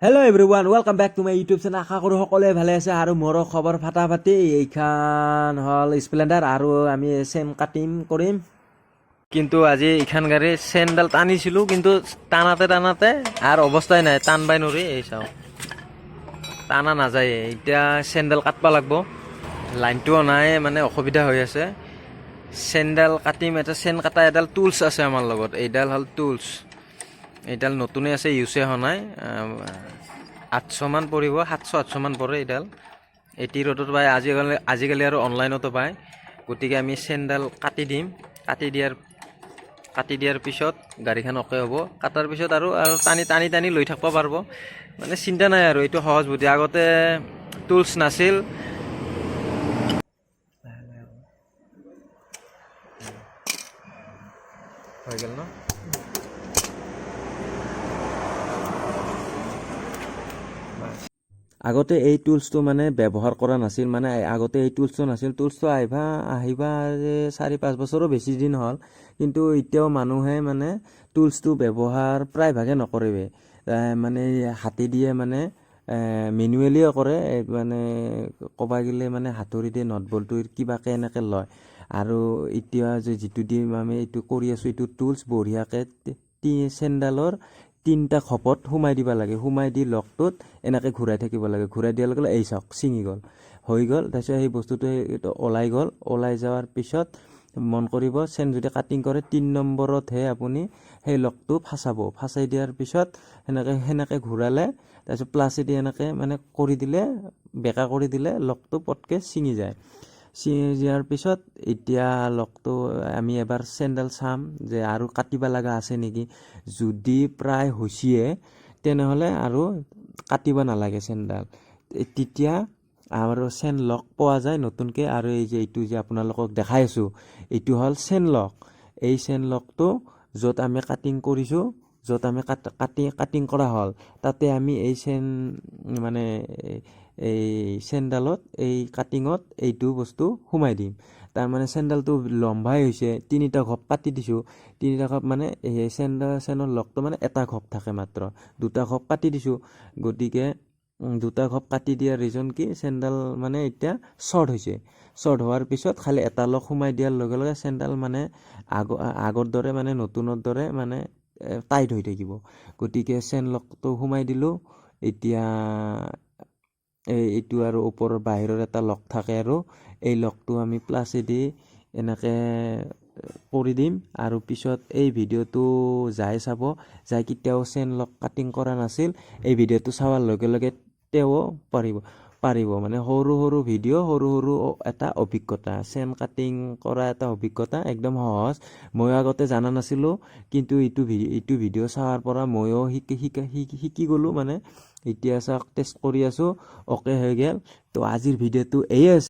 Hello everyone, welcome back to my YouTube channel. আশা কৰো সকলোৱে ভালে আছে আৰু মোৰো খবৰ ফাটাফাটি। এইখান হল স্প্লেন্ডাৰ আৰু আমি চেন কাটিং কৰিম। কিন্তু আজি এইখান গাড়ী চেনডাল টানিছিলো কিন্তু টানাতে আৰ অৱস্থাই নাই, টানবাই নৰি। এই চাও টানা নাযায়, এতিয়া চেনডাল কাটবা লাগবো। লাইনটোও নাই, মানে অসুবিধা হৈ আছে। চেনডাল কাটিম, এটা চেন কাটা এডাল টুলছ আছে আমাৰ লগত। এইডাল হল টুলছ, এইডাল নতুনে আছে, ইউজে হোৱা নাই। 800 মান পৰিব, 700-800 মান পৰে এইডাল। 80 ৰোডত পায়, আজিকালি আৰু অনলাইনতো পায়। গতিকে আমি চেনডাল কাটি দিম। কাটি দিয়াৰ পিছত গাড়ীখন অকে হ'ব। কাটাৰ পিছত আৰু টানি লৈ থাকিব পাৰিব, মানে চিন্তা নাই আৰু। এইটো সহজ বুদ্ধি। আগতে টুলছ নাছিল। হৈ গ'ল ন? আগতে এই টুলছটো মানে ব্যৱহাৰ কৰা নাছিল, মানে আগতে এই টুলছটো নাছিল। টুলছটো আহিবা 4-5 বছৰো বেছি দিন হ'ল, কিন্তু এতিয়াও মানুহে মানে টুলছটো ব্যৱহাৰ প্ৰায়ভাগে নকৰে। মানে হাতে দিয়ে, মানে মেনুৱেলিও কৰে। মানে ক'বা গ'লে মানে হাতুৰি দিয়ে, নট বলটো কিবাকে এনেকৈ লয়। আৰু এতিয়া যিটো দি আমি এইটো কৰি আছোঁ, এইটো টুলছ বঢ়িয়াকৈ চেনডালৰ 3টা খপত সোমাই দিব লাগে। সোমাই দি লকটোত এনেকৈ ঘূৰাই থাকিব লাগে। ঘূৰাই দিয়াৰ লগে লগে এই চাওক ছিঙি গ'ল, হৈ গ'ল। তাৰপিছত সেই বস্তুটো ওলাই গ'ল। ওলাই যোৱাৰ পিছত মন কৰিব, চেন যদি কাটিং কৰে 3 নম্বৰতহে আপুনি সেই লকটো ফাচাব। ফাচাই দিয়াৰ পিছত সেনেকৈ ঘূৰালে, তাৰপিছত প্লাছেদি এনেকৈ মানে কৰি দিলে, বেকা কৰি দিলে লকটো পটকৈ ছিঙি যায়। ছিঙি যোৱাৰ পিছত এতিয়া লকটো আমি এবাৰ চেনডাল চাম যে আৰু কাটিব লগা আছে নেকি। যদি প্ৰায় হৈছিয়ে, তেনেহ'লে আৰু কাটিব নালাগে চেনডাল। তেতিয়া আৰু চেন লক পোৱা যায় নতুনকৈ। আৰু এই যে এইটো যে আপোনালোকক দেখাই আছোঁ, এইটো হ'ল চেন লক। এই চেন লকটো য'ত আমি কাটিং কৰিছোঁ, য'ত আমি কাটিং কৰা হ'ল, তাতে আমি এই চেন মানে এই চেনডালত, এই কাটিঙত এইটো বস্তু সোমাই দিম। তাৰমানে চেনডালটো লম্বাই হৈছে, 3টা ঘপ কাটি দিছোঁ। 3টা ঘপ মানে এই চেনৰ লগটো মানে এটা ঘপ থাকে মাত্ৰ, 2টা ঘপ কাটি দিছোঁ। গতিকে 2টা ঘপ কাটি দিয়াৰ ৰিজন কি, চেনডাল মানে এতিয়া শ্বৰ্ট হৈছে। শ্বৰ্ট হোৱাৰ পিছত খালি এটা লক সোমাই দিয়াৰ লগে লগে চেনডাল মানে আগৰ দৰে, মানে নতুনৰ দৰে মানে টাইট হৈ থাকিব। গতিকে চেন লকটো সোমাই দিলোঁ। এতিয়া এইটো আৰু ওপৰৰ বাহিৰৰ এটা লক থাকে, আৰু এই লকটো আমি প্লাছেদি এনেকৈ কৰি দিম। আৰু পিছত এই ভিডিঅ'টো যাই চাব, যাই কেতিয়াও চেন লক কাটিং কৰা নাছিল, এই ভিডিঅ'টো চাৱাৰ লগে লগে তেওঁ পাৰিব। মানে সৰু ভিডিঅ', সৰু এটা অভিজ্ঞতা, চেন কাটিং কৰা এটা অভিজ্ঞতা, একদম সহজ। ময়ো আগতে জানা নাছিলোঁ, কিন্তু এইটো ভিডিঅ' চাৱাৰ পৰা ময়ো শিকি গ'লোঁ। মানে এতিয়া চাওক, টেষ্ট কৰি আছোঁ, অ'কে হৈ গ'ল। তো আজিৰ ভিডিঅ'টো এয়ে আছে।